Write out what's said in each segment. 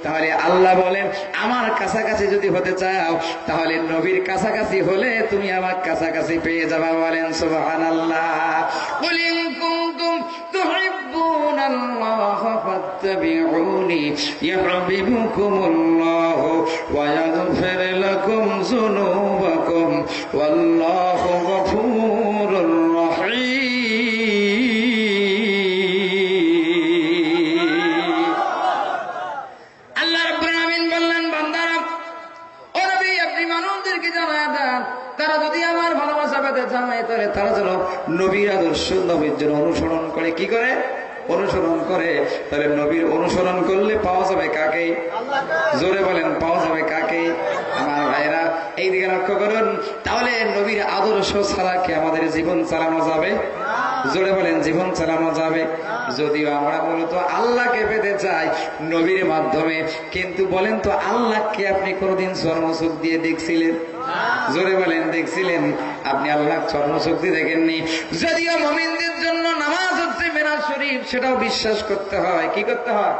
তাহলে আল্লাহ বলেন আমার কাছাকাছি যদি হতে চাও তাহলে নবীর কাছাকাছি হলে তুমি আমার কাছাকাছি পেয়ে যাবা। বলেন সুবহানাল্লাহ। কুল ইন কুনতুম তুহিব্বুনাল্লাহ ফাত্তাবিউনি ইউহিব্বুকুমুল্লাহ ওয়া ইয়াগফির লাকুম যুনুবাকুম ওয়াল্লাহু গফুরুর রহিম। তারা যদি আমার ভালোবাসা পেতে চায় তাহলে তারা যেন নবীর আদর্শ নবীর জন্য অনুসরণ করে। কি করে? অনুসরণ করে। তাহলে নবীর অনুসরণ করলে পাওয়া যাবে কাকে? জোরে বলেন, পাওয়া যাবে কাকে? আমার ভাইরা এই দিকে লক্ষ্য করুন। তাহলে নবীর আদর্শ ছাড়া কি আমাদের জীবন চালানো যাবে? জোরে বলেন, জীবন চালানো যাবে? যদিও আমরা মূলত আল্লাহকে পেতে চাই নবীর মাধ্যমে, কিন্তু বলেন তো আল্লাহকে আপনি কোনদিন চর্মচোখ দিয়ে দেখছিলেন? জোরে বলেন, দেখছিলেন? আপনি আল্লাহ চর্মচোখ দিয়ে দেখেননি। যদিও মুমিনদের জন্য নামাজ হচ্ছে মেরাজ শরীফ, সেটাও বিশ্বাস করতে হয়। কি করতে হয়?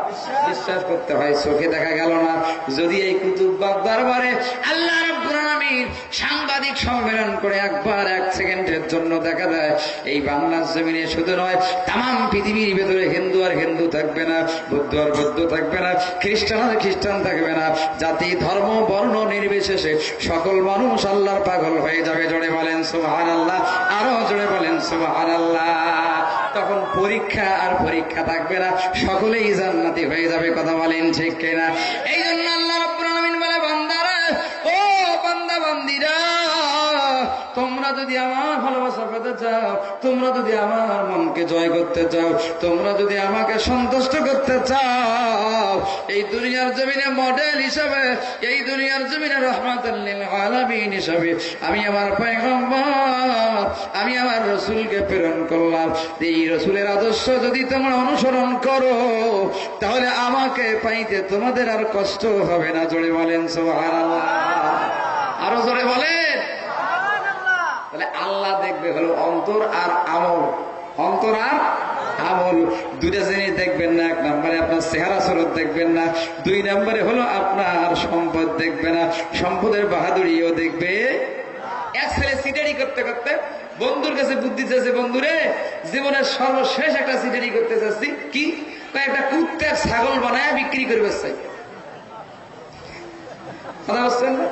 বিশ্বাস করতে হয়। চোখে দেখা গেল না। যদি এই কুতুববাগ দরবারে আল্লাহ রাব্বুল আলামিন সাংবাদিক সম্মেলন করে একবার 1 সেকেন্ডের জন্য দেখা দেয়, এই বাংলার জমিনে শুধু নয় তামাম পৃথিবীর ভেতরে হিন্দু আর হিন্দু থাকবে না, বৌদ্ধ আর বৌদ্ধ থাকবে না, খ্রিস্টান আর খ্রিস্টান থাকবে না, জাতি ধর্ম বর্ণ নির্বিশেষে সকল মানুষ আল্লাহর পাগল হয়ে যাবে। জোরে বলেন সুবহানাল্লাহ। আরো জোরে বলেন সুবহানাল্লাহ। তখন পরীক্ষা আর পরীক্ষা থাকবে না, সকলেই জান্নাতি হয়ে যাবে। কথা বলেন ঠিক কিনা? এই জন্য আল্লাহ রাব্বুল আলামিন বলে, বান্দারা, ও বান্দা বান্দিরা, তোমরা যদি আমার ভালোবাসা পেতে চাও, তোমরা যদি আমার মনকে জয় করতে চাও, তোমরা যদি আমাকে সন্তুষ্ট করতে চাও, এই দুনিয়ার জমিনে মডেল হিসাবে, এই দুনিয়ার জমিনে রাহমাতাল লিল আলামিন হিসাবে আমি আমার পয়গম্বর, আমি আমার রাসূলকে প্রেরণ করলাম। এই রাসূলের আদর্শ যদি তোমরা অনুসরণ করো তাহলে আমাকে পাইতে তোমাদের আর কষ্ট হবে না। জোরে বলেন সুবহানাল্লাহ। আরো জোরে বলেন। তাহলে আল্লাহ দেখবে হলো অন্তর আর আমল। অন্তর আর আমল দুইটা জিনিস দেখবেন না। 1 নম্বরে আপনার চেহারা সুরত দেখবেন না, 2 নম্বরে হলো আপনার সম্পদ দেখবে না, সম্পদের বাহাদুরিও দেখবে। এক ছেলে সিটারি করতে করতে বন্ধুর কাছে বুদ্ধি চাইছে, বন্ধুরে জীবনের সর্বশেষ একটা সিটারি করতে চাচ্ছি। কি? একটা কুত্তার ছাগল বানায় বিক্রি করবে চাই। কথা বলছেন না?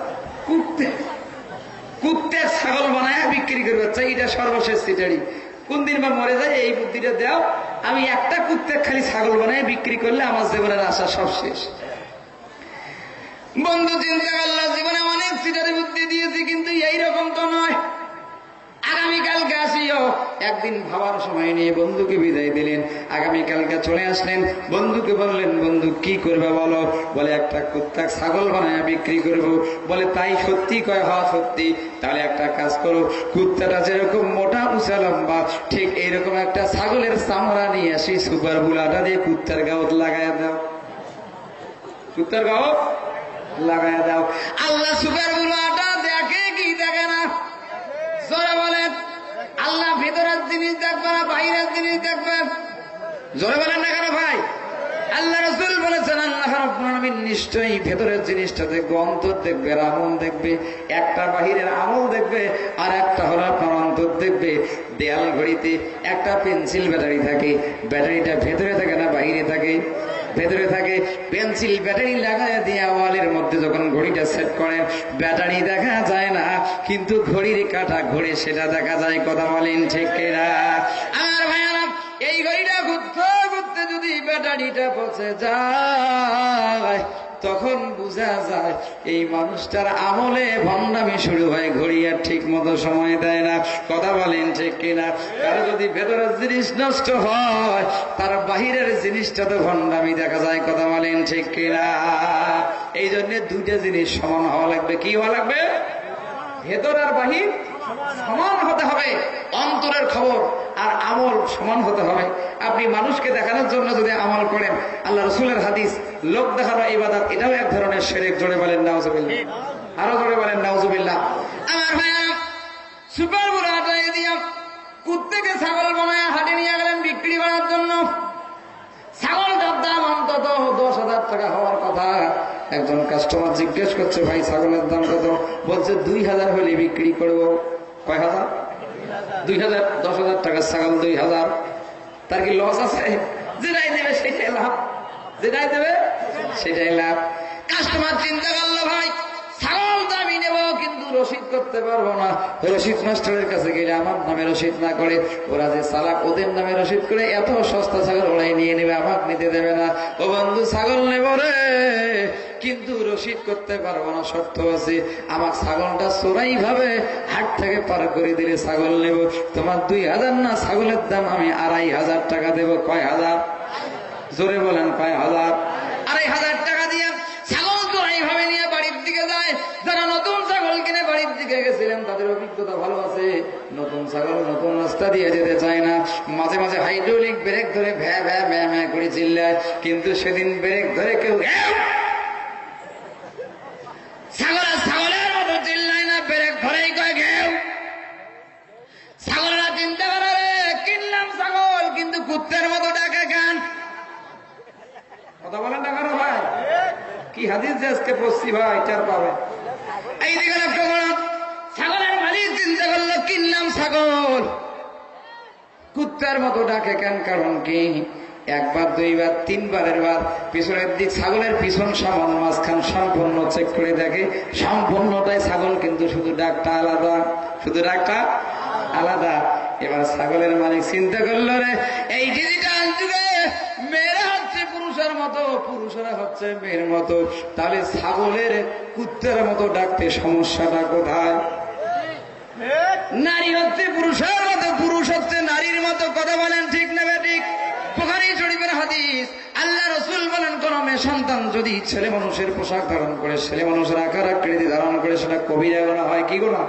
কুত্তার ছাগল বানায় বিক্রি করবে চাই, এটা সর্বশেষ সিটারি। কোন দিন বা মরে যায় এই বুদ্ধিটা দাও, আমি একটা কুত্তার খালি ছাগল বানায় বিক্রি করলে আমার জীবনের আশা সব শেষ। বন্ধু চিন্তা করল, জীবনে অনেক সিটারি বুদ্ধি দিয়েছি, কিন্তু এইরকম তো নয়। আগামীকালকে আসিও। একদিন ভাবার সময় নিয়ে বন্ধুকে বিদায় দিলেন। আগামীকালকে চলে আসলেন, বন্ধুকে বললেন, বন্ধু কি করবে বলো? বলে একটা কুত্তা ছাগল বানায় বিক্রি করব। বলে তাই সত্যি? কয় হ্যাঁ সত্যি। তাহলে একটা কাজ করো, কুত্তাটা যেরকম মোটা উঁচা লম্বা, ঠিক এইরকম একটা ছাগলের চামড়া নিয়ে আসি, সুপার বুলাটা দিয়ে কুত্তার গাওত লাগায় দাও। কুত্তার গাওত লাগায় দাও। আল্লাহ সুপার বুলাটা দেখে কি দেখে না? জোরে বলেন। আল্লাহ ভেতরের জিনিস দেখবে না বাইরের জিনিস দেখবে? জোরে বলেন না কেন ভাই? আল্লাহ রাসূল বলেছেন আল্লাহ রাব্বুল আলামিন নিশ্চয়ই ভেতরের জিনিসটা দেখবে, অন্তর দেখবে, আমল দেখবে। একটা বাহিরের আমল দেখবে আর একটা হলো আপনার অন্তর দেখবে। দেয়াল ঘড়িতে একটা পেন্সিল ব্যাটারি থাকে, ব্যাটারিটা ভেতরে থাকে না বাইরে থাকে? ভেতরে থাকে। পেন্সিল ব্যাটারি লাগায় দিয়ে ওয়ালের মধ্যে যখন ঘড়িটা সেট করে, ব্যাটারি দেখা যায় না, কিন্তু ঘড়ির কাঁটা ঘোরে সেটা দেখা যায়। কথা বলেন ঠিক কিনা? আমার ভাইয়ারা, এই ঘড়িটা ঘুরতে ঘুরতে যদি ব্যাটারিটা পচে যায় তখন বোঝা যায় এই মানুষটার আমলে ভণ্ডামি শুরু হয়, ঘড়ি আর ঠিক মতো সময় দেয় না। কথা বলেন ঠিক কিনা? কারো যদি ভেতরের জিনিস নষ্ট হয় তার বাহিরের জিনিসটা তো ভণ্ডামি দেখা যায়। কথা বলেন ঠিক কিনা? এই জন্য দুইটা জিনিস সমান হওয়া লাগবে। কি হওয়া লাগবে? ভেতর আর বাহির সমান হতে হবে। অন্তরের খবর আর আমল সমান হতে হবে। আপনি মানুষকে দেখানোর জন্য যদি আমল করেন, আল্লাহ রাসূলের হাদিস, লোক দেখানো ইবাদত, এটাও এক ধরনের শিরক। জোরে বলেন নাউজুবিল্লাহ। আরো জোরে বলেন নাউজুবিল্লাহ। আমার ভাইয়া, সুপার বুড়াটা দিয়া কুত্তাকে ছাগল বানায় হাটে নিয়ে গেলেন বিক্রি করার জন্য। ছাগলটার দাম অন্তত 10,000 টাকা হওয়ার কথা। একজন কাস্টমার জিজ্ঞেস করছে, ভাই ছাগলের দাম কত? বলছে 2000 হলে বিক্রি করবো। কয় হাজার? 2000। 10,000 টাকার ছাগল 2000। তার কি লস আছে? যেটাই দেবে সেটাই লাভ, যেটাই দেবে সেটাই লাভ। কাস্টমার চিন্তা করলো, ভাই ছাগল তো আমি নেবো, কিন্তু রসিদ করতে পারবো না। রসিদ মাস্টারের কাছে গেলে আমার নামে রসিদ না করে, ওরা যে চালাক ওদের নামে রসিদ করে এত সস্তা ছাগল ওরাই নিয়ে নেবে, আমাকে নিতে দেবে না। ও বন্ধু ছাগল নেব রে, কিন্তু রসিদ করতে পারবো না, শর্ত আছে। আমার ছাগলটা চোরাই ভাবে হাট থেকে পার করে দিলে ছাগল নেব। তোমার 2000 না, ছাগলের দাম আমি 2500 টাকা দেবো। কয় হাজার? জোরে বলেন, কয় হাজার? 2500 টাকা দিয়ে ছাগল চোরাই ভাবে নিয়ে বাড়ির দিকে যায়। যারা নতুন ছাগল কিনে বাড়ির দিকে গেছিলেন তাদের অভিজ্ঞতা ভালো আছে। নতুন ছাগল নতুন রাস্তা দিয়ে যেতে চায় না, মাঝে মাঝে হাইড্রোলিক ব্রেক ধরে ভ্যা ভ্যা ভ্যা ভ্যা করে চিল্লায়। কিন্তু সেদিন ব্রেক ধরে কেউ ছাগলের মতো চিল্লায় না, ব্রেক ধরেই কয় ঘেউ। ছাগলরা চিন্তা করে, কিনলাম ছাগল কিন্তু কুত্তের মতো ডাকে কেন? কথা বলেন না কেন ভাই? কি হাদিস যে আজকে পড়ছি ভাই, চার পাবে। এইদিকে লক্ষ্য করুন, ছাগলের মালিক চিন্তা করলো, কিনলাম ছাগল কুত্তার মতো ডাকে কেন? কারণ কি? একবার, দুইবার, তিনবারের বার পিছনের দিক ছাগলের পিছন সামান মাঝখান সম্পূর্ণ চেক করে দেখে, সম্পূর্ণটাই ছাগল, কিন্তু শুধু ডাকটা আলাদা, শুধু ডাকটা আলাদা। এবার ছাগলের মালিক চিন্তা করলো, রে এই ডিজিটাল যুগে মেয়েরা হচ্ছে পুরুষের মতো, পুরুষেরা হচ্ছে মেয়ের মতো, তাহলে ছাগলের কুত্তার মতো ডাকতে সমস্যাটা কোথায়? নারী হচ্ছে পুরুষের মতো, পুরুষ হচ্ছে নারীর মতো। কথা বলেন ঠিক না ঠিক? বুখারী শরীফের হাদিস, আল্লাহ রাসূল বলেন, কোন মেয়ে সন্তান যদি ছেলে মানুষের পোশাক ধারণ করে, ছেলে মানুষের আকার আকৃতি ধারণ করে, সেটা কবিরা গুনাহ হয়। কি গুনাহ?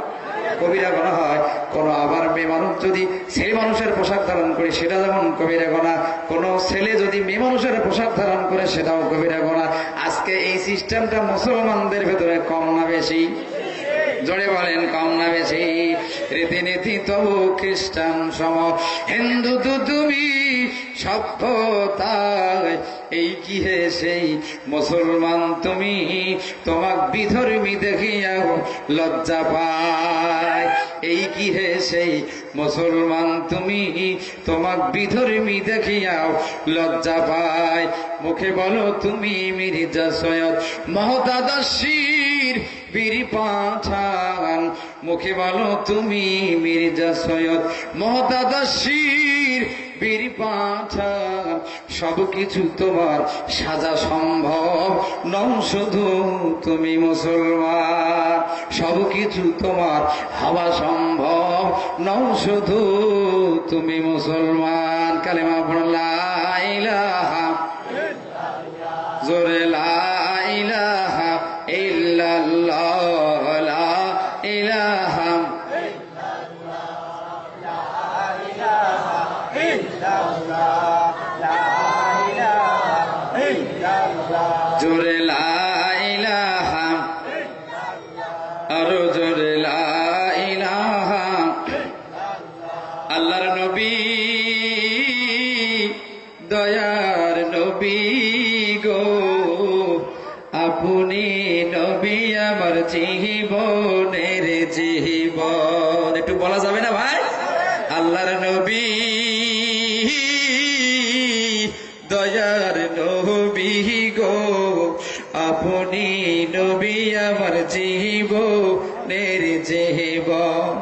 কবিরা গুনাহ হয়। কোন আবার মেয়ে মানুষ যদি ছেলে মানুষের পোশাক ধারণ করে, সেটা যেমন কবিরা গুনাহ। কোন ছেলে যদি মেয়ে মানুষের পোশাক ধারণ করে, সেটাও কবিরা গুনাহ। আজকে এই সিস্টেমটা মুসলমানদের ভেতরে কম না বেশি? জোরে বলেন, কম না বেশি? রীতিনীতি তবু খ্রিস্টান সম, হিন্দু তো তুমি সভ্যতায়, এই কি হে সেই মুসলমান তুমি, তোমাক বিধর্মী দেখিয়াও লজ্জা পায়। এই কি হে সেই মুসলমান তুমি, তোমাক বিধর্মী দেখিয়াও লজ্জা পায়। মুখে বলো তুমি মির্জা সৈয়দ মহতাদর্শীর বীর পাঠান, মুখে বলো তুমি মির্জা সৈয়দ মহতাদর্শীর বীর পাঠান। সবকিছু তোমার সাজা সম্ভব, নও শুধু তুমি মুসলমান। সবকিছু তোমার হওয়া সম্ভব, নও শুধু তুমি মুসলমান। কালেমা পড়ো, লা ইলাহা, জোরে লা ইলাহা ইল্লাল্লাহ, লা ইলাহা জোরে লা ইলাহা, আরো জোরে লা ইলাহা। আল্লাহর নবী, দয়ার নবী গো, আপনি নবী আমার জীবনের জীবন। একটু বলা যাবে না ভাই? আল্লাহর নবী, দয়ার নবী গো, আপনি নবী আমার জীবনের জীবন।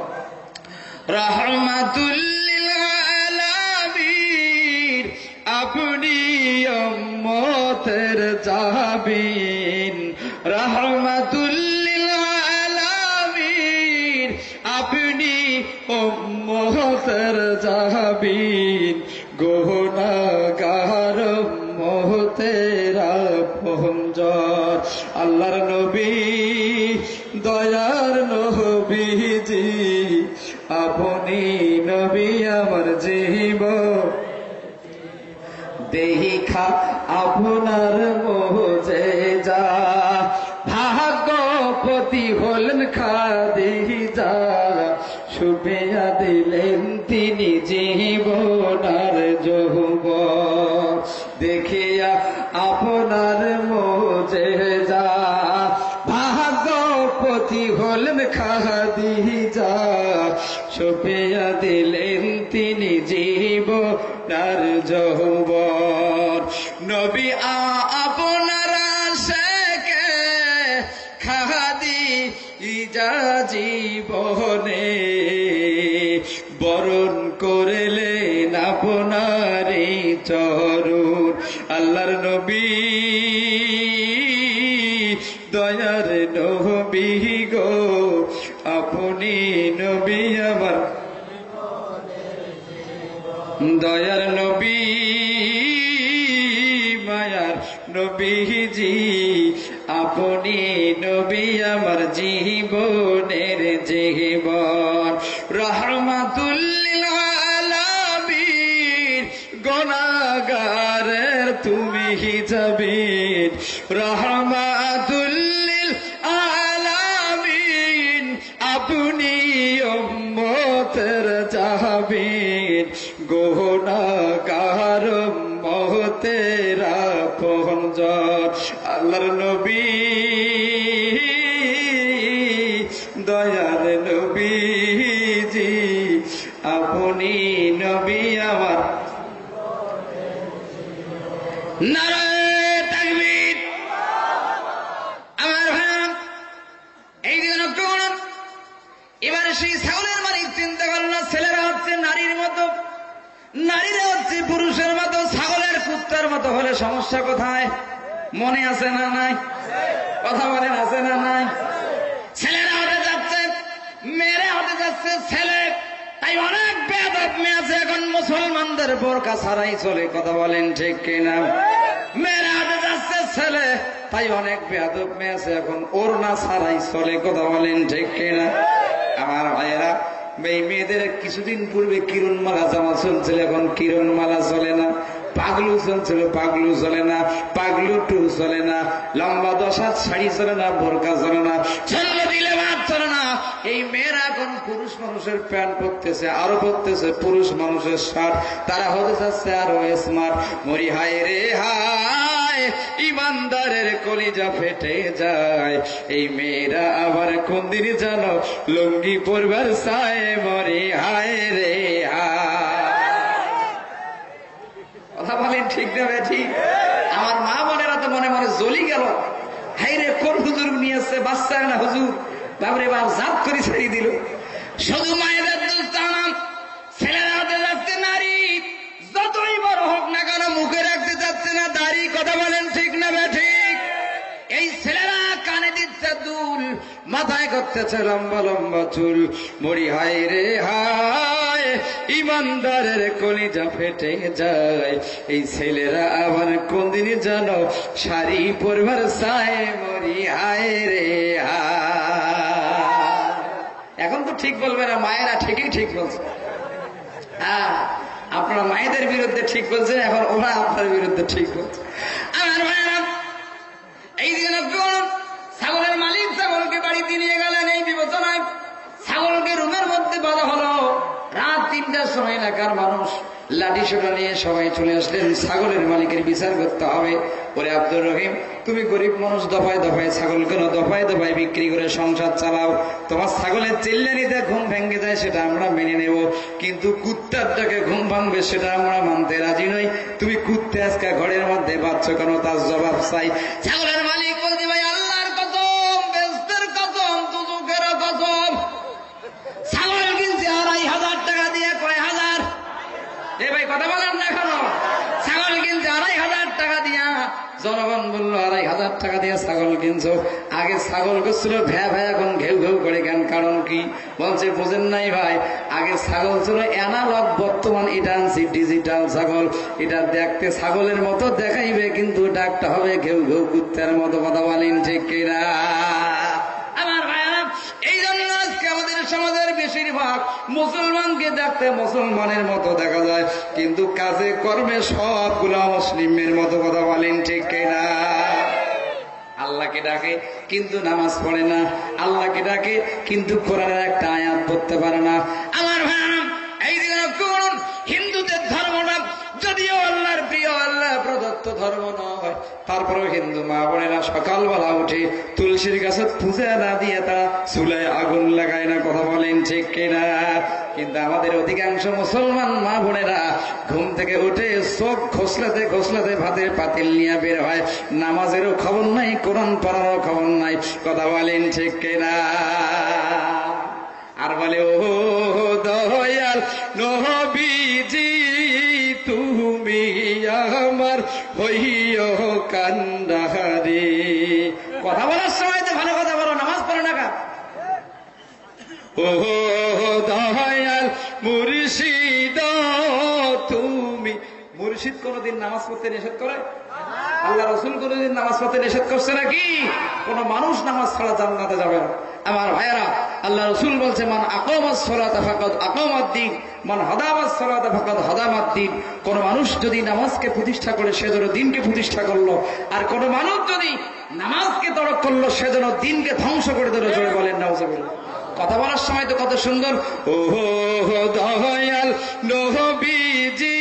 রাহমাতুল লিল আলামিন, আপনি উম্মতের জাবিন। রাহমাতুল লিল আলামিন, আপনি উম্মতের জাবিন। গুনাহগার উম্মতের আপনজন। আল্লাহর নবী, দয়ার নবীজি, আপনি নবী আমার জীবন। দেখা আপনার মুজিজা, ভাগ্যবতী হলেন খাদিজা। শুভিয়া দিলেন তিনি জীবন আর যৌবন। দেখিয়া আপনার মুজিজা, হলেন খাদিজা, সঁপিয়া দিলেন তিনি জীবনার যৌবন। নবী আপনার আশিকে খাদিজা জীবনে বরণ করলেন আপনারই চরণ। আল্লাহর নবী দয়ার নবী গো, আপনি নবী আমার দয়ার নবী, মায়ার নবীজি, আপনি নবী আমার জীবনের জীবন। রহমাতুল লিল আলামিন, গুনাহগারের তুমি হিজাবিন। রহমাতুল লিল আলামিন, আপনি উম্মতের জাহাবিন। গুনাহগার উম্মতের আপনজন। আল্লাহর নবী দয়ার নবীজি, আপনি নবী আমার। নারায়ে তাকবীর। আমার ভাই, এই দিন এবারে সেই ছাগলের মালিক চিন্তা করলো, ছেলেরা হচ্ছে নারীর মতো, নারীরা হচ্ছে পুরুষের মতো, ছাগলের কুত্তার মতো হলে সমস্যা কোথায়? মনে আছে না নাই? কথা বলেন, আছে না নাই? ছেলেরা হতে যাচ্ছে, মেয়েরা হতে যাচ্ছে ছেলে, তাই অনেক বেয়াদব মেয়ে আছে এখন মুসলমানদের বোরকা ছাড়াই চলে। কথা বলেন ঠিক কিনা? মেয়েরা হতে যাচ্ছে ছেলে, তাই অনেক বেয়াদব মেয়ে আছে এখন ওড়না ছাড়াই চলে। কথা বলেন ঠিক কিনা? আমার ভাইয়েরা, এই মেয়েদের কিছুদিন পূর্বে কিরণমালা জামা চলছিল, এখন কিরণমালা চলে না। পাগলু চলছিল, পাগলু চলে না। পাগলু টু চলে না। লম্বা 10 হাত শাড়ি চলে না, বোরকা চলে না, চললে দিলে ভাত চলে না। এই মেয়েরা এখন পুরুষ মানুষের প্যান্ট পরতেছে, আরো পরতেছে পুরুষ মানুষের শার্ট। তারা হতে যাচ্ছে আরো স্মার্ট। মরি হায় রে হায়, ইমানদারের কলিজা ফেটে যায়। এই মেয়েরা আবার কোন দিন জানো লুঙ্গি পরবার চায়। মরি হায় রে হায়। কথা বলেন ঠিক না ঠিক? আমার মা বোনেরা তো মনে মনে জ্বলি গেল, হাই রে কোন হুজুর নিয়ে আসছে বাচ্চা না হুজুর, বাবরে বাপ জাত করে ছেড়ে দিল। শুধু মায়েদের দোষ না, ছেলেরা হতে যাচ্ছে নারী, যতই বড় হোক না কেন মুখে রাখতে যাচ্ছে না দাড়ি। কথা বলেন ঠিক না ঠিক? এই ছেলেরা কানে দিচ্ছে দুল, মাথায় করতেছে লম্বা লম্বা চুল। মরি হায় রে হায়, ইমানদারের কলিজা ফেটে যায়। এই ছেলেরা আবার কোন দিন জানো শাড়ি পরবার চায়। মরি হায় রে হায়। এখন তো ঠিক বলবে না, মায়েরা ঠিকই ঠিক বলছে। হ্যাঁ, আপনারা মায়েদের বিরুদ্ধে ঠিক বলছেন, এখন ওরা আপনার বিরুদ্ধে ঠিক বলছে। আমার মায়েরা, এই দিন ছাগলের মালিক ছাগলকে বাড়িতে নিয়ে গেলেন। এই বিবেচনায় ছাগলকে রুমের মধ্যে বাঁধা হলো। রাত 3টার সময় এলাকার মানুষ লাঠি সোটা নিয়ে সবাই চলে আসলেন। ছাগলের মালিকের বিচার করতে হবে। ওরে আব্দুর রহিম, তুমি গরিব মানুষ, দফায় দফায় ছাগল কেন দফায় দফায় বিক্রি করে সংসার চালাও? তোমার ছাগলের চিল্লানিতে ঘুম ভেঙে যায় সেটা আমরা মেনে নেব, কিন্তু কুত্তার ডাকে ঘুম ভাঙবে সেটা আমরা মানতে রাজি নই। তুমি কুত্তে আজকে ঘরের মধ্যে বাচ্চ কেন, তার জবাব চাই। ছাগলের মালিক বলতে, ভাই আল্লাহর কসম, বেস্তের কসম, দুজকের কসম, ছাগল কিনছে 2,500 টাকা দিয়ে। কয় হাজার? এ ভাই কথা বলেন না কেন? ছাগল কিনছে 2,500 টাকা দিয়া। জনগণ বলল 2,500 টাকা দিয়ে ছাগল কিনছো? আগে ছাগল করছিল ভ্যা ভ্যা, এখন ঘেউ ঘেউ করে কেন? কারণ কি? বলছে বোঝেন নাই ভাই, আগে ছাগল ছিল অ্যানালগ, বর্তমান এটা আনছি ডিজিটাল ছাগল। এটা দেখতে ছাগলের মতো দেখাইবে, কিন্তু ডাকটা হবে ঘেউ ঘেউ কুত্তার মতো। কথা বলেন ঠিক কিনা? আমার ভাইরা, এই জন্য আজকে আমাদের সমাজের বেশিরভাগ মুসলমানকে দেখতে মুসলমানের মতো দেখা যায়, কিন্তু কাজে কর্মে সবগুলো মুসলিমের মতো। কথা বলেন ঠিক কিনা? আল্লাহকে ডাকে কিন্তু নামাজ পড়ে না, আল্লাহকে ডাকে কিন্তু কোরআনের একটা আয়াত পড়তে পারে না। আমার ভাইরা, এই দিকে করুন, হিন্দুদের ধর্মটা যদিও আল্লাহর প্রিয়, আল্লাহ প্রদত্ত ধর্ম নয়, তারপর তারপরে হিন্দু মা বোনেরা সকালবেলা উঠে তুলসীর গাছে পূজা না দিয়ে তারা চুলায় আগুন লাগায় না, কথা বলেন ঠিক কিনা? কিন্তু আমাদের অধিকাংশ মুসলমান মা বোনেরা ঘুম থেকে উঠে চোখ ঘষলাতে ঘষলাতে ভাতের পাতিল নিয়ে বের হয়, নামাজেরও খবর নাই, কোরআন পড়ারও খবর নাই, কথা বলেন ঠিক কিনা? আর বলে ও দয়াল নবীজি তুমি আমার হইও কান্ডারি। কথা বলার সময় তো ভালো কথা বলো, নামাজ পড়ো না কা? ও দয়াল মুর্শিদ তুমি, মুর্শিদ কোনদিন নামাজ পড়তে নিষেধ করে? আল্লাহ রাসূল কোনদিন নামাজ পড়তে নিষেধ করছে নাকি? কোন মানুষ নামাজ ছাড়া জান্নাতে যাবে না। আমার ভাইয়েরা, আল্লাহ রাসূল বলছে মান আকামাস সালাতা ফাকাদ আকামাদ-দ্বীন, মান হাদামাস সালাতা ফাকাদ হাদামাদ-দ্বীন। কোন মানুষ যদি নামাজকে প্রতিষ্ঠা করে সে যেন দিনকে প্রতিষ্ঠা করলো, আর কোন মানুষ যদি নামাজকে তরক করলো সে যেন দিনকে ধ্বংস করে দিল। জোরে বলেন নাউজুবিল্লাহ। কথা বলার সময় তো কত সুন্দর, ও দয়াল নবীজি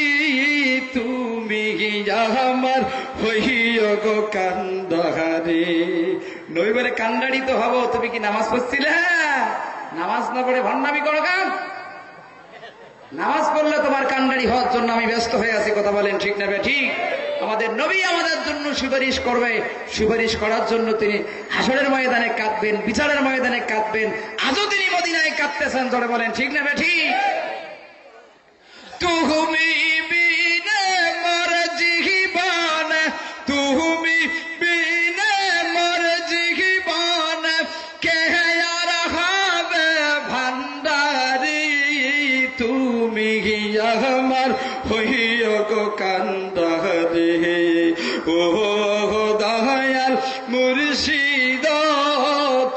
তুমি আমার হইও গো কান্ডারি। নইবারে কান্ডারি তো হবো, তুমি কি নামাজ পড়ছিলে? নামাজ না পড়ে ভণ্ডামি করো কেন? নামাজ পড়লে তোমার কান্ডারি হওয়ার জন্য আমি ব্যস্ত হয়ে আছি, কথা বলেন ঠিক না ঠিক? আমাদের নবী আমাদের জন্য সুপারিশ করবে, সুপারিশ করার জন্য তিনি হাসরের ময়দানে কাঁদবেন, বিচারের ময়দানে কাঁদবেন, আজও তিনি মদিনায় কাঁদতেছেন। জোরে বলেন ঠিক না ঠিক? তুমি বিনে মর জীবন, তুমি বিনে মর জীবন, কে আর হবে ভান্ডারি, তুমি আমার হইও গো কান্ডারি। ও দয়াল মুর্শিদ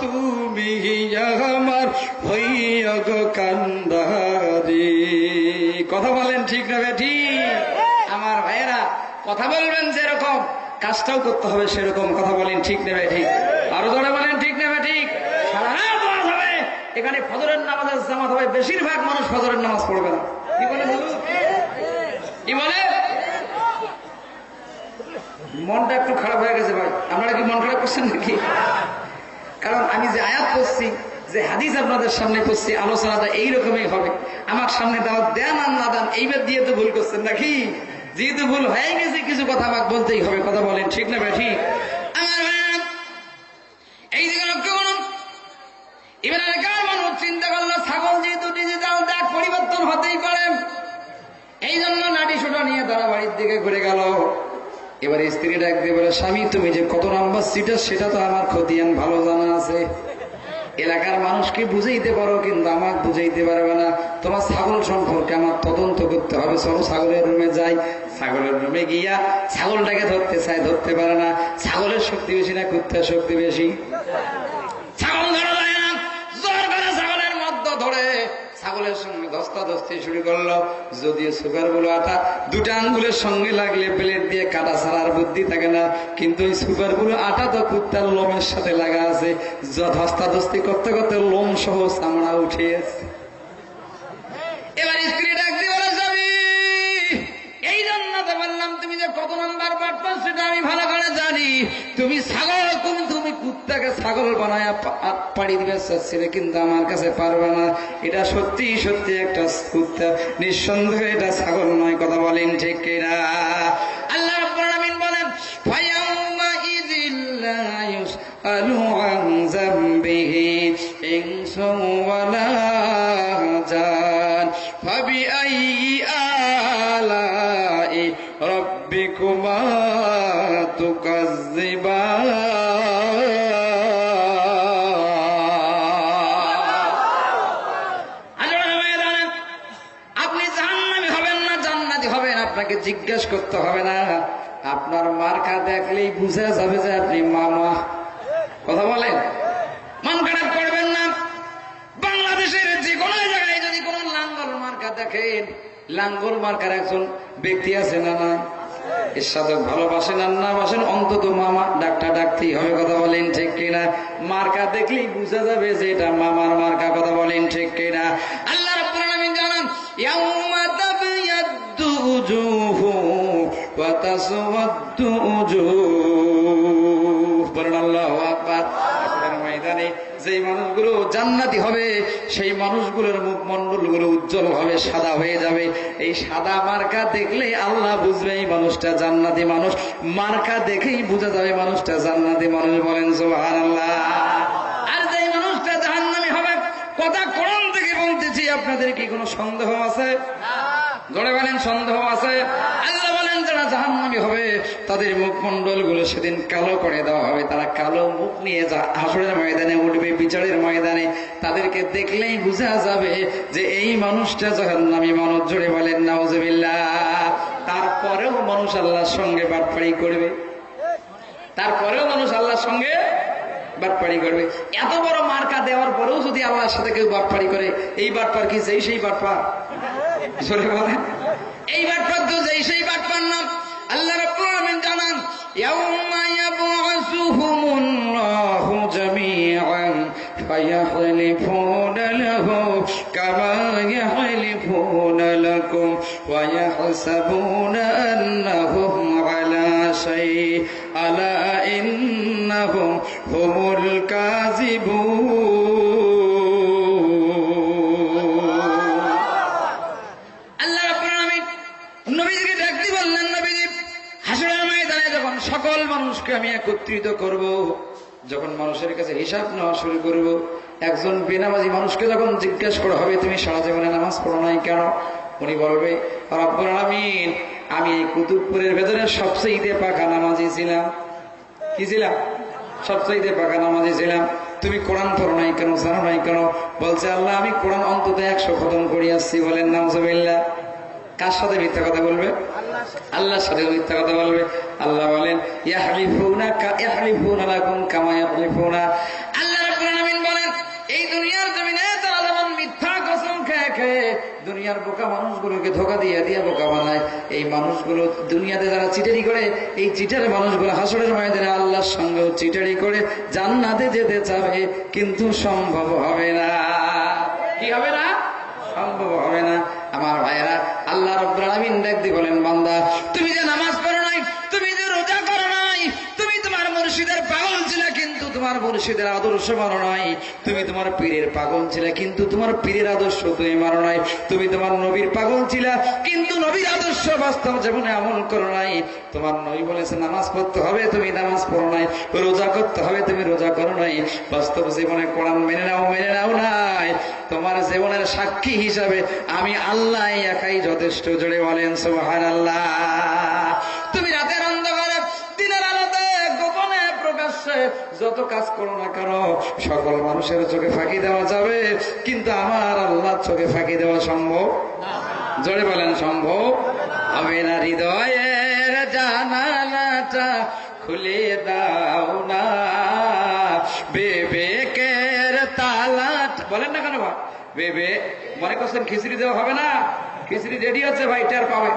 তুমি আমার হইও গো কান্ডারি। কথা বলেন ঠিক না বেঠি? আমার ভাইয়েরা, কথা বলবেন যেরকম কাজটাও করতে হবে সেরকম, কথা বলেন ঠিক না বেঠি? আরো জোরে বলেন ঠিক না বেঠি? সারা রাত ওয়াজ হবে, এখানে ফজরের নামাজের জামাত হবে, বেশিরভাগ মানুষ ফজরের নামাজ পড়বে না। কি বলে কি বলে? মনটা একটু খারাপ হয়ে গেছে ভাই। আপনারা কি মন খারাপ করছেন নাকি? কারণ আমি যে আয়াত পড়ছি, যে হাদিস আপনাদের সামনে পড়ছি, আলোচনাটা এইরকমই হবে। আমার সামনে দাওয়াত দেন আর না দেন এইবার দিয়ে তো ভুল করছেন নাকি? যেহেতু ভুল হয়ে গেছে কিছু কথা আমাকে বলতেই হবে, কথা বলেন ঠিক না ভাই ঠিক? আমার এই দিকে লক্ষ্য করুন, এবার কার মানুষ চিন্তা করলো ছাগল যেহেতু ডিজিটাল দেখ পরিবর্তন হতেই পারে, এই জন্য লাঠি সোটা নিয়ে তারা বাড়ির দিকে ঘুরে গেল। এবার স্ত্রী ডাক দিয়ে বলে, স্বামী তুমি যে কত নাম্বার সিটার সেটা তো আমার খতিয়ান ভালো জানা আছে, এলাকার মানুষকে বুঝাইতে পারো কিন্তু আমাকে বুঝাইতে পারবে না। তোমার ছাগল সম্পর্কে আমার তদন্ত করতে হবে, চলো ছাগলের রুমে যাই। ছাগলের রুমে গিয়া ছাগলটাকে ধরতে চায়, ধরতে পারে না। ছাগলের শক্তি বেশি না কুত্তার শক্তি বেশি? ছাগল ধরা যায় না, জোর করে ছাগলের মধ্যে ধরে ছাগলের সঙ্গে ধস্তাধস্তি শুরু করলো। যদিও সুগার বলো আটা দুটা আঙ্গুলের সঙ্গে লাগলে প্লেট দিয়ে কাটা ছাড়ার বুদ্ধি থাকে না, কিন্তু ওই সুগার বলো আটা তো কুত্তার লোমের সাথে লাগা আছে। ধস্তাধস্তি করতে করতে লোম সহ চামড়া উঠে এসছে। এবার স্ত্রী ডাক দিয়ে বলে, স্বামী এই জন্য তো বললাম তুমি যে কত নাম্বার পাঠবা সেটা আমি ভালো করে জানি। তুমি ছাগল, তুমি কুত্তাকে ছাগল বানায় পাড়ি দিবে চাচ্ছিলে, কিন্তু আমার কাছে পারবে না। এটা সত্যি সত্যি একটা কুত্তা, নিঃসন্দেহে এটা ছাগল নয়, কথা বলেন ঠিক কিনা? আল্লাহ রাব্বুল আলামিন বলেন, ফায়াউমা ইযিল লা ইউসআলু আন যামবিহি ইনসুন ওয়ালা জান ফাবিআইয়ি আলাই রাব্বিকুমা তুকাজ্জিবান। আপনি জাহান্নামী হবেন না জান্নাতি হবেন আপনাকে জিজ্ঞেস করতে হবে না। আপনার মার্কা দেখলেই বুঝা যাবে যে আপনি মামা, কথা বলেন। মন খারাপ করবেন না। বাংলাদেশের যে কোনো জায়গায় যদি কোন লাঙ্গল মার্কা দেখেন, লাঙ্গল মার্কার একজন ব্যক্তি আছে না না, এর সাথে ভালোবাসেন আর না বাসেন, অন্তত মামা ডাকটা ডাকতেই হবে, কথা বলেন ঠিক কিনা? মার্কা দেখলেই বুঝা যাবে যে এটা মামার মার্কা, কথা বলেন ঠিক কিনা? আল্লাহ রাব্বুল আলামিন জানান, ইয়াউমা তাবিয়াদ্দু উজুহু ওয়া তাসওয়াদ্দু উজুহ, আল্লাহু আকবার। হাসরের ময়দানে যেই মানুষগুলো জান্নাতি হবে সেই মানুষগুলোর মুখমণ্ডলগুলো উজ্জ্বল হবে, সাদা হয়ে যাবে। এই সাদা মার্কা দেখলে আল্লাহ বুঝবে এই মানুষটা জান্নাতি মানুষ। মার্কা দেখেই বোঝা যাবে মানুষটা জান্নাতি মানুষ। বলেন সুবহানাল্লাহ। আর যেই মানুষটা জাহান্নামী হবে, কথা কোরআন থেকে বলতেছি, আপনাদের কি কোনো সন্দেহ আছে? জোরে বলেন সন্দেহ আছে? আল্লাহ বলেন যারা জাহান্নামী হবে তাদের মুখমণ্ডল গুলো সেদিন কালো করে দেওয়া হবে। তারা কালো মুখ নিয়ে হাসরের ময়দানে উঠবে, বিচারের ময়দানে। তাদেরকে দেখলেই বোঝা যাবে যে এই মানুষটা জাহান্নামী মানুষ। জোরে বলেন নাউজুবিল্লাহ। তারপরেও মানুষ আল্লাহর সঙ্গে বাটপাড়ি করবে, তারপরেও মানুষ আল্লাহর সঙ্গে বাটপাড়ি করবে। এত বড় মার্কা দেওয়ার পরেও যদি আল্লাহর সাথে কেউ বাটপাড়ি করে, এই বাটপার কি যেই সেই বাটপার? এই বাটপার তো যেই সেই বাটপার নাম। আল্লাহ রাব্বুল আলামিন জানান, ইয়াউমা ইয়াবআসুহুমুল্লাহু জামিআন ফায়াহলিফুনা লাহু কামা ইয়াহলিফুনা লাকুম ওয়া ইয়াহসাবুনা আন্নাহুম আলা শাইইন আলা ইন্নাহুম হুমুল কাযিবুন। সকল মানুষকে আমি একত্রিত করব, যখন মানুষের কাছে হিসাব নেওয়া শুরু করব, একজন বেনামাজি মানুষকে যখন জিজ্ঞেস করা হবে তুমি সারা জীবনে নামাজ পড়ো নাই কেন, উনি বলবে রব্বুল আলামিন আমি এই কুতুবপুরের ভেতরে সবচেয়ে পাকা নামাজি ছিলাম। কি ছিলাম? সবচেয়ে পাকা নামাজি ছিলাম। তুমি কোরআন পড়ো নাই কেন, জানো নাই কেন? বলছে আল্লাহ আমি কোরআন অন্তত 100 খতম করে আসছি। বলেন নাউজুবিল্লাহ। কার সাথে মিথ্যা কথা বলবে? আল্লাহর সাথে মিথ্যা কথা বলবে। আল্লাহ বলেন ইয়াহলিফুনা লাকুম কামা ইয়াহলিফুনা। আল্লাহ রাব্বুল আলামিন বলেন এই দুনিয়ার জমিনে যারা যেমন মিথ্যা কসম খেয়ে খেয়ে দুনিয়ার বোকা মানুষগুলোকে ধোঁকা দিয়ে দিয়ে বোকা বানায়, এই মানুষগুলো দুনিয়াতে যারা চিটারি করে, এই চিটারে মানুষগুলো হাসরের ময়দানে আল্লাহর সঙ্গেও চিটারি করে জান্নাতে যেতে চাবে, কিন্তু সম্ভব হবে না। কি হবে না? সম্ভব হবে না। আমার ভাইয়েরা, আল্লাহ রাব্বুল আলামিন দেখতে বলেন বান্দা তুমি যে নামাজ পড়ো নাই, তুমি যে রোজা করো নাই, তুমি তোমার মুর্শিদের পাগল ছিলে কিন্তু তোমার মুর্শিদের আদর্শ মানো নাই, তুমি তোমার পীরের পাগল ছিলে কিন্তু তোমার পীরের আদর্শ তুমি মানো নাই, তুমি তোমার নবীর পাগল ছিলা কিন্তু নবীর আদর্শ বাস্তব জীবনে আমল করো নাই। তোমার নবী বলেছে নামাজ পড়তে হবে, তুমি নামাজ পড়ো নাই। রোজা করতে হবে, তুমি রোজা করো নাই। বাস্তব জীবনে কোরআন মেনে নাও নাই। তোমার জীবনের সাক্ষী হিসাবে আমি আল্লাহ একাই যথেষ্ট। জোরে বলেন সুবহানাল্লাহ। তুমি রাতের অন্ধকারে দিনের আলোতে গোপনে প্রকাশ্যে যত কাজ করো না কেন, সকল মানুষের চোখে ফাঁকি দেওয়া যাবে, কিন্তু আমার আল্লাহর চোখে ফাঁকি দেওয়া সম্ভব না। জোরে বলেন সম্ভব হবে না। হৃদয়ের জানালাটা খুলে দাও না, বিবেকের তালাটা। বলেন না কেন ভাই? বেবে মনে করছেন খিচুড়ি দেওয়া হবে না? খিচুড়ি রেডি আছে ভাই, টের পাবে।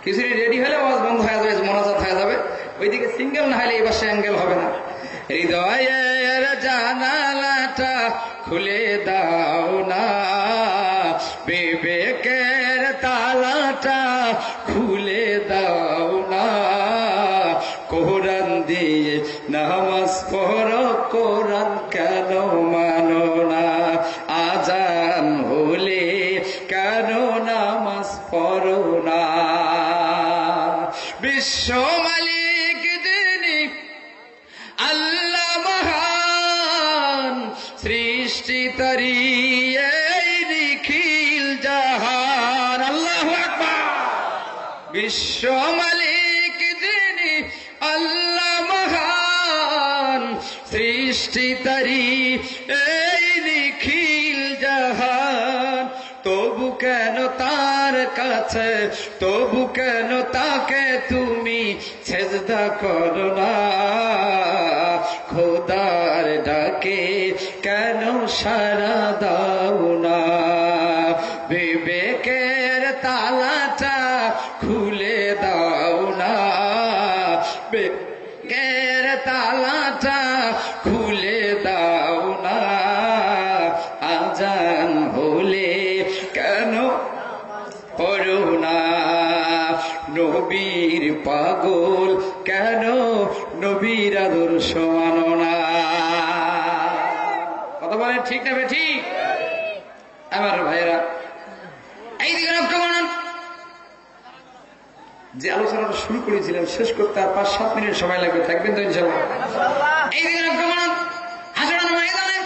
খিচুড়ি রেডি হলে আওয়াজ বন্ধ হয়ে যাবে, মোনাজাত হয়ে যাবে। ওইদিকে সিঙ্গেল না হলে এবার অ্যাঙ্গেল হবে না। হৃদয়ের জানালাটা খুলে দাও না, বিবেকের তালাটা খুলে দাও না, কোরআন দিয়ে নামাজ পড়ো, কোরআন কেন মানো না, আজান হলে কেন নামাজ পড়ো না। বিশ্ব মালিক যিনি আল্লাহ মহান, সৃষ্টি তারি এই নিখিল জাহান। আল্লাহু আকবার। বিশ্ব মালিক যিনি আল্লাহ মহান, সৃষ্টি তারি এই নিখিল জাহান। তবু কেন তার কাছে, তবু কেন তাকে তুমি সেজদা করো না, খোদার ডাকে কেন সাড়া দাও না, বিবেকের তালাটা খুলে দাও না, বিবেকের তালাটা খুলে দাও না, আজান হলে কেন পড়ো না, নবীর পাগল কেন নবীর আদর্শ মানো না। কথা বলেন ঠিক না ঠিক? আমার ভাইয়েরা, এইদিকে লক্ষ্য করুন, যে আলোচনাটা শুরু করেছিলাম শেষ করতে আর 5-7 মিনিট সময় লাগবে, থাকবেন তো ইনশাআল্লাহ? এইদিকে লক্ষ্য করুন, হাসরের ময়দানে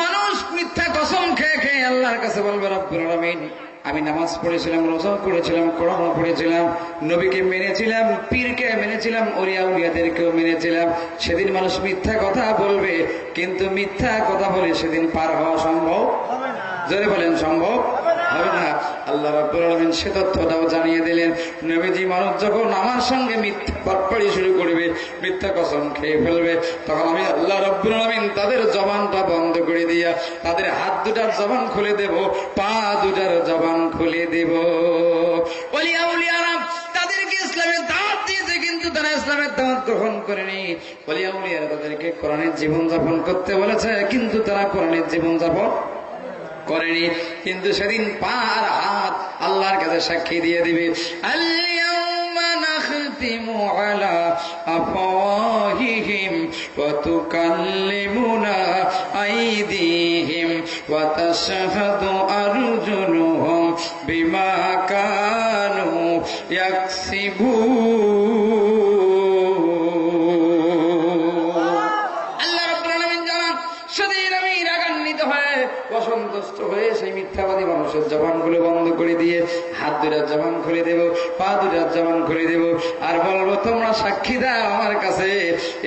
মানুষ মিথ্যা কসম খেয়ে খেয়ে আল্লাহর কাছে বলবে, রব্বুল আলামিন, আমি নামাজ পড়েছিলাম, রোজা করেছিলাম, কোরআন পড়েছিলাম, নবীকে মেনেছিলাম, পীরকে মেনেছিলাম, ওলিয়া উলিয়াদেরকেও মেনেছিলাম। সেদিন মানুষ মিথ্যা কথা বলবে, কিন্তু মিথ্যা কথা বলে সেদিন পার হওয়া সম্ভব? জোরে বলেন, সম্ভব হবে না। আল্লাহ রাব্বুল আলামিন সে তথ্যটাও জানিয়ে দিলেন, নবীজি মানুষ যখন আমার সঙ্গে মিথ্যা বাটপাড়ি শুরু করবে, মিথ্যা কসম খেয়ে ফেলবে, তখন আমি আল্লাহ রাব্বুল আলামিন তাদের জবানটা বন্ধ করে দিয়া তাদের হাত দুটার জবান খুলে দেব, পা দুটার জবান খুলে দেব। ওলিয়া উলিয়ারা তাদেরকে ইসলামের দাওয়াত দিয়েছে, কিন্তু তারা ইসলামের দাওয়াত গ্রহণ করেনি। ওলিয়া উলিয়ারা তাদেরকে কোরআনের জীবনযাপন করতে বলেছে, কিন্তু তারা কোরআনের জীবনযাপন করেনি। কিন্তু সেদিন পার হাত আল্লাহর কাছে সাক্ষী দিয়ে দিবে, আল-ইয়াউমা নাখতিমু আলা আফওয়াহিহিম ওয়া তুকাল্লিমুনা আইদিহিম ওয়া তাশহাদু আরজুলুহুম বিমা কানু ইয়াকসিবুন। অসন্তুষ্ট হয়ে সেই মিথ্যাবাদী মানুষের জবানগুলো বন্ধ করে দিয়ে হাত দুটার জবান খুলে দেব, পা দুটার জবান খুলে দেব, আর বলবো, তোমরা সাক্ষী দাও আমার কাছে,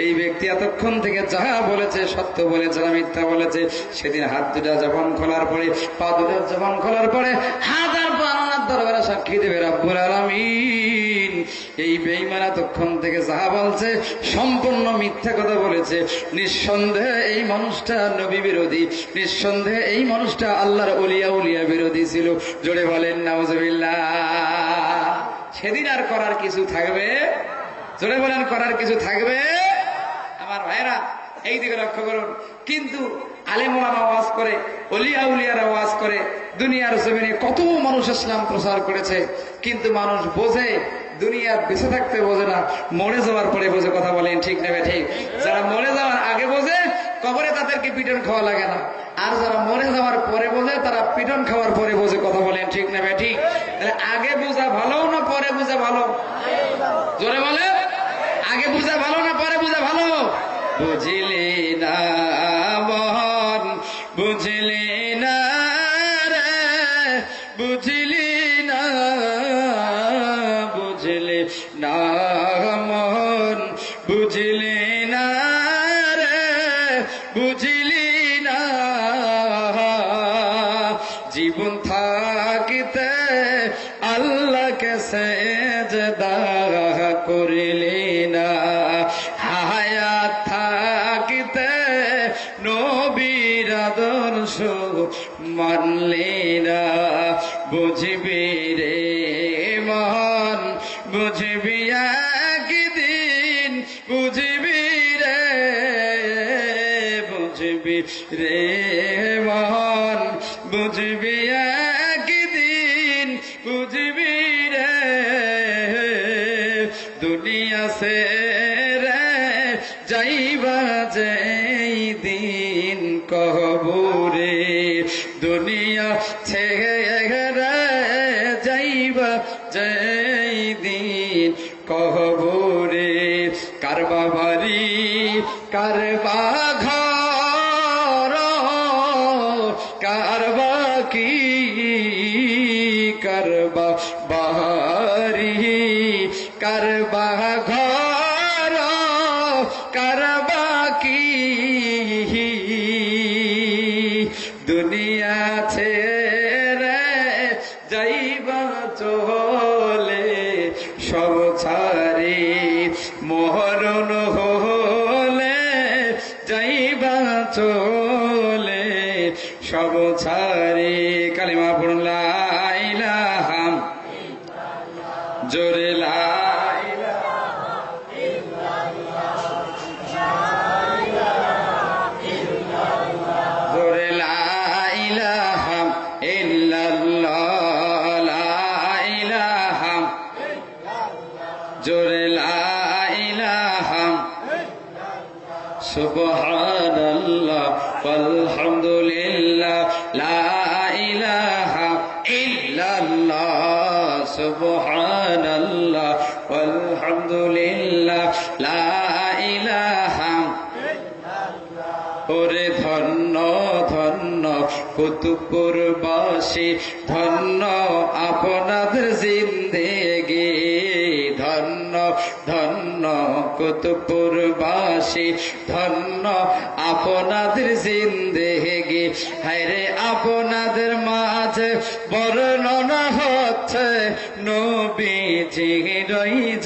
এই ব্যক্তি এতক্ষণ থেকে যাহা বলেছে সত্য বলেছে না মিথ্যা বলেছে। সেদিন হাত দুটা জবান খোলার পরে, পা দুটার জবান খোলার পরে হাত আর পা আল্লাহর দরবারে সাক্ষী দেবে, রব্বুল আলামিন, এই বেঈমান এতক্ষণ থেকে যাহা বলছে সম্পূর্ণ মিথ্যা কথা বলেছে। নিঃসন্দেহে এই মানুষটা নবী বিরোধী, নিঃসন্দেহে এই মানুষটা আল্লাহর ওলিয়া উলিয়া বিরোধী ছিল। জোরে বলেন নাউজুবিল্লাহ। সেদিন আর করার কিছু থাকবে? জোরে বলেন, করার কিছু থাকবে? আমার ভাইরা, এই দিকে লক্ষ্য করুন। কিন্তু আলেম ওলামা ওয়াজ করে, ওলিয়া উলিয়ারা ওয়াজ করে, দুনিয়ার জমিনে কত মানুষ ইসলাম প্রচার করেছে, কিন্তু মানুষ বোঝে, দুনিয়ার বেঁচে থাকতে বোঝে না, মরে যাওয়ার পরে বোঝে। কথা বলেন ঠিক নেবে ঠিক? যারা মরে যাওয়ার আগে বোঝে, কবরে তাদেরকে পিটন খাওয়া লাগে না, আর যারা মরে যাওয়ার পরে বোঝে, তারা পিটন খাওয়ার পরে বোঝে। কথা বলেন ঠিক নেবে ঠিক? তাহলে আগে বোঝা ভালো না পরে বোঝা ভালো? জোরে বলে, আগে বোঝা ভালো না পরে বোঝা ভালো? বুঝিলি না মন, বুঝিলি না রে, বুঝিলি না, বুঝলি না মন, বুঝলি না রে, বুঝলি না। জীবন থাকিতে আল্লাহকে সেজদা করিলি না, হায়াত থাকিতে নবীর আদর্শ মানলি না। বুঝবি রে মন, বুঝবি একদিন, বুঝবি রে, বুঝবি রে মন, বুঝবি একদিন, বুঝবি রে। দুনিয়া সে রে যাইবা যেই দিন কবরে, দুনিয়া ছেড়ে যাইবা যেই দিন কবরে। কারবা বাড়ি, কারবা ঘর, কারবা কি, কারবা বাড়ি, কারবা ঘর, কারবা কি, দুনিয়া ছেড়ে যাইবা চলে সব ছাড়ি, মরণ হলে যাইবা চলে সব ছাড়ি। কালিমা পড়ুন, লা ইলাহা, জোরে লা ইলাহা ইল্লাল্লাহ, জোরে লা ইলাহা ইল্লাল্লাহ, লা ইলাহা, জোরে লা ইলাহা সুবহানাল্লাহ ওয়ালহামদুলিল্লাহ লা ইলাহা ইল্লাল্লাহ সুবহানাল্লাহ ওয়ালহামদুলিল্লাহ লা ইলাহা। ওরে ধন্য ধন্য কুতুবপুরবাসী, ধন্য আপনাদের জিন্দেগি, ধন্য ধন্য কুতুবপুরবাসী, ধন্য আপনাদের জিন্দেগি। হায়রে আপনাদের মাঝে বর্ণনা হচ্ছে নবীজির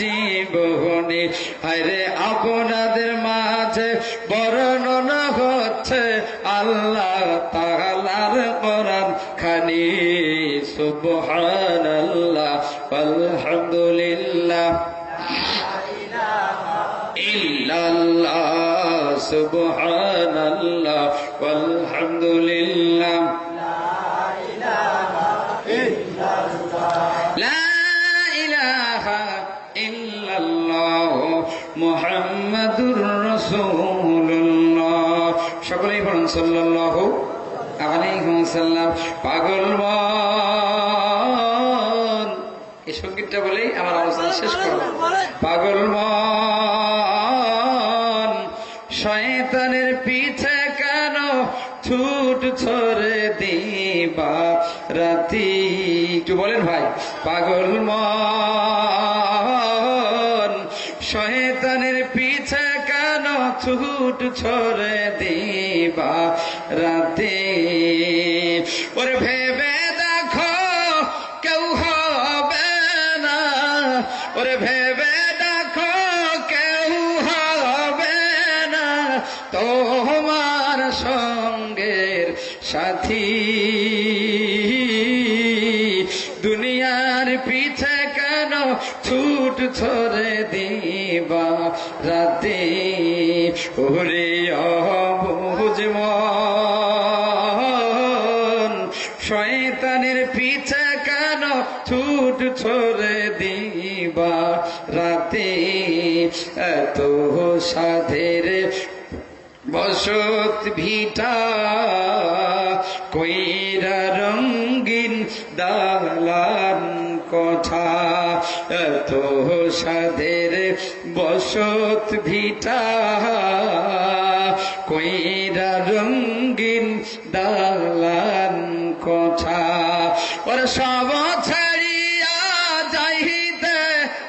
জীবনী, হায়রে আপনাদের মাঝে বর্ণনা হচ্ছে আল্লাহ তাআলার কোরআন খানি। সুবহানাল্লাহ আলহামদুলিল্লাহ ইল্লাল্লাহ সুবহানাল্লাহ আলহামদুলিল্লাহ লা ইলাহা ইল্লাল্লাহ মুহাম্মাদুর রাসূলুল্লাহ। সকলেই বলুন সাল্লাল্লাহু আলাইহি ওয়াসাল্লাম। পাগল মন, এই সঙ্গীতটা বলেই আমার আলোচনা শেষ করব। পাগল মন শয়তানের পিছে কেন ছুট ছড়ে দিবা রাতি, একটু বলেন ভাই। পাগল মন শয়তানের পিছে কেন ছুট ছড়ে দিবা রাতে। ওরে ভেবে দেখো কেউ হবে না, ওরে ভেবে দেখো কেউ হবে না তোমার সঙ্গের সাথী। দুনিয়ার পিছে কেন ছুট ছড়ে দিবা রাতে। ওরে অবুঝ মন শয়তানের পিছে কেন ছুট ছড়ে দিবা রাতে। এত সাধের বসত ভিটা কইরা রঙ্গিন দালান কোঠা, এত সাধের বসত ভিটা কইরা রঙ্গিন দালান কোঠা। ওর সব ছাড়িয়া যাইতে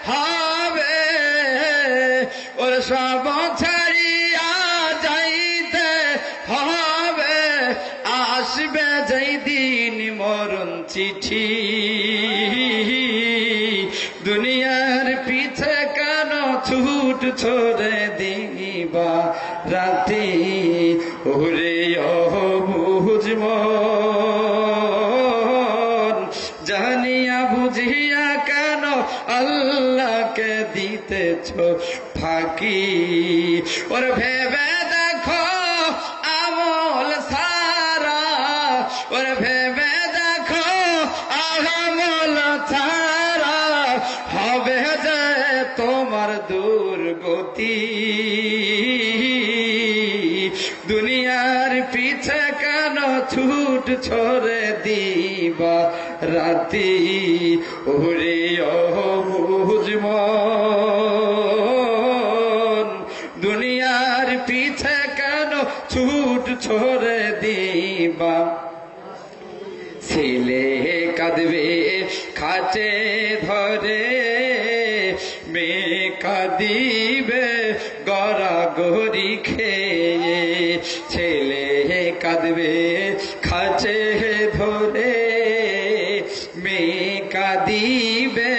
হবে, ওর সব ছাড়িয়া যাইতে হবে। আসবে যেই দিন মরণ চিঠি, দুনিয়ার পিছে কেন ছুট ছড়ে দিবা রাতে। ওরে অবুঝ মন জানিয়া বুঝিয়া কেন আল্লাহকে দিতেছ ফাঁকি। ওর ভেবে দেখো আমল সারা, ওর ভেবে দেখো আমল সারা হবে যে তোমার দুর্গতি। দুনিয়ার পিছে কেন ছুট ছড়ে দিবা রাতি। ওরে অবুঝ মন দুনিয়ার পিছে কেন ছুট ছড়ে দিবা। ছেলে কাঁদবে খাটে ধরে, মেয়ে কাঁদিবে গড়াগড়ি খেয়ে। ছেলে কাঁদবে খাটে ধরে, মেয়ে কাঁদিবে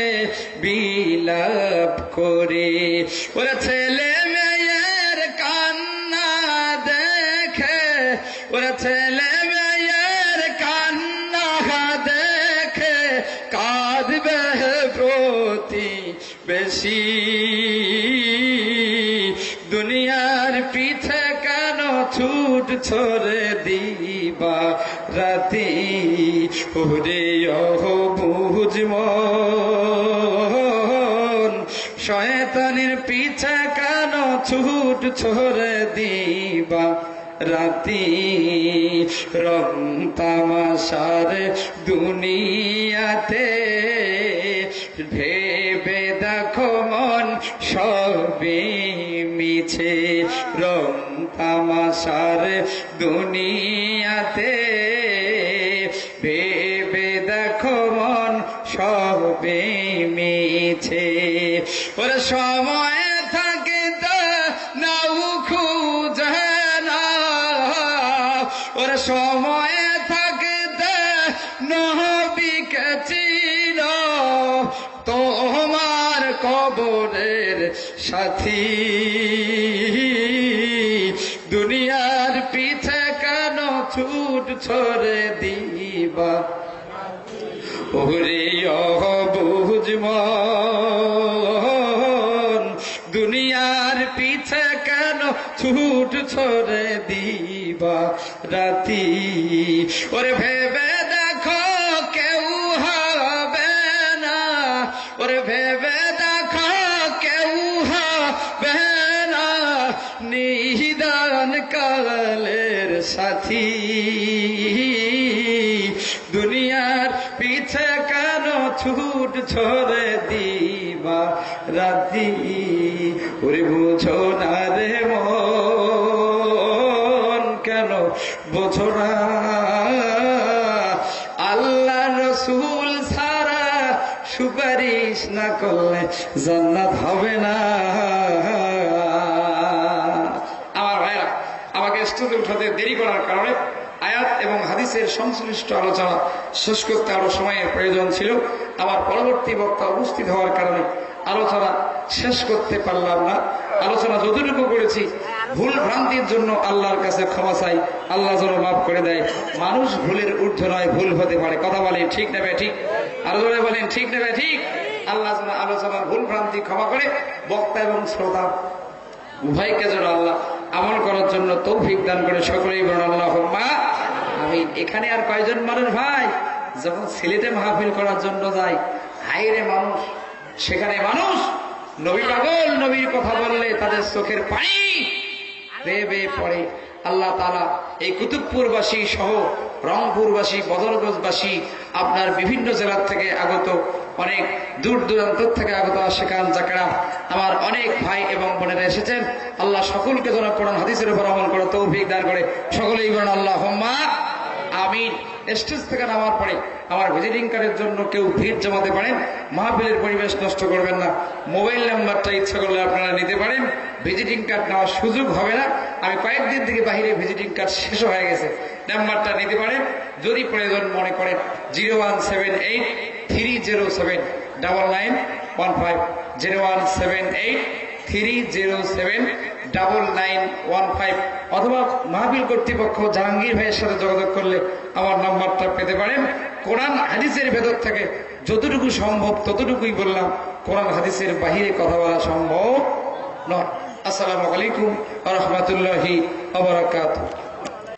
বিলাপ করে। ওরা ছেলে মেয়ের কান্না দেখে, ওরা ছেলে মেয়ের কান্না দেখে কাঁদবে প্রতি বেশি। দুনিয়ার পিছে কেন ছুট ছড়ে দিবা রাতি। ওরে অবুঝ মন শয়তানের পিছে কেন ছুট ছোড়ে দিবা রাতি রং তামাশার দুনিয়াতে ভেবে দেখো মন সবে মিছে রং তামাশার দুনিয়াতে ভেবে দেখো মন সবে মিছে ওরে সময় থাকে তো নাও খুঁজে না ওরে সময় থাকে তো নবীকে চিন তোমার কবরের সাথী দুনিয়ার পিছে কেন ছুট ছড়ে দিবা ওরে বুঝমন দুনিয়ার পিছে কেন ছুট ছড়ে দিবা রাতি ওরে ভেবে দেখো কেউ হবে না ওরে ভেবে দেখো কেউ হবে না নিদান কালের সাথী দুনিয়ার পিছে কেন ছুট ছড়ে দিবা রাতি ওরে বুঝো না রে মন কেন বোঝো না আল্লাহ রসুল ছাড়া সুপারিশ না করলে জান্নাত হবে না আমার ভাইরা আমাকে স্টুডে উঠাতে দেরি করার কারণে আয়াত এবং হাদিসের সংশ্লিষ্ট আলোচনা শেষ করতে আরো সময়ের প্রয়োজন ছিল আমার পরবর্তী বক্তা উপস্থিত হওয়ার কারণে আলোচনা শেষ করতে পারলাম না আলোচনা যতটুকু করেছি ভুল ভ্রান্তির জন্য আল্লাহর কাছে ক্ষমা চাই আল্লাহ যেন মাফ করে দেয় মানুষ ভুলের ঊর্ধ্ব নয় ভুল হতে পারে কথা বলেন ঠিক নেবে ঠিক আরো জোরে বলেন ঠিক নেবে ঠিক আল্লাহ যেন আলোচনার ভুল ভ্রান্তি ক্ষমা করে বক্তা এবং শ্রোতা উভয়কে যেন আল্লাহ আমল করার জন্য তৌফিক দান করে সকলেই বলেন আল্লাহুম্মা আমিন এখানে আর কয়জন মানুষ ভাই যখন সিলেটে মাহফিল করার জন্য যায় হাইরে মানুষ সেখানে মানুষ নবী পাগল নবীর কথা বললে তাদের চোখের পানি বেয়ে বেয়ে পড়ে আল্লাহ তাআলা এই কুতুবপুরবাসী সহ রংপুরবাসী বদরগঞ্জবাসী আপনার বিভিন্ন জেলার থেকে আগত অনেক দূর দূরান্ত থেকে আগত আশিকান জাকেরা আমার অনেক ভাই এবং বোনেরা এসেছেন আল্লাহ সকলকে যেন কোরআন হাদিসের উপর আমল করে তৌফিক দান করে সকলেই বলেন আল্লাহুম্মা আমিন স্টেজ থেকে নামার পরে আমার ভিজিটিং কার্ডের জন্য কেউ ভিড় জমাতে পারেন মাহফিলের পরিবেশ নষ্ট করবেন না মোবাইল নাম্বারটা ইচ্ছা করলে আপনারা নিতে পারেন ভিজিটিং কার্ড নেওয়ার সুযোগ হবে না আমি কয়েকদিন থেকে বাহিরে ভিজিটিং কার্ড শেষ হয়ে গেছে নাম্বারটা নিতে পারেন যদি প্রয়োজন মনে করেন 0178-307-9915 0178-307-9915 অথবা মাহফিল কর্তৃপক্ষ জাহাঙ্গীর ভাইয়ের সাথে যোগাযোগ করলে আমার নাম্বারটা পেতে পারেন কোরআন হাদিসের ভেতর থেকে যতটুকু সম্ভব ততটুকুই বললাম কোরআন হাদিসের বাহিরে কথা বলা সম্ভব নয় আসসালামু আলাইকুম ওয়া রাহমাতুল্লাহি ওয়া বারাকাতুহু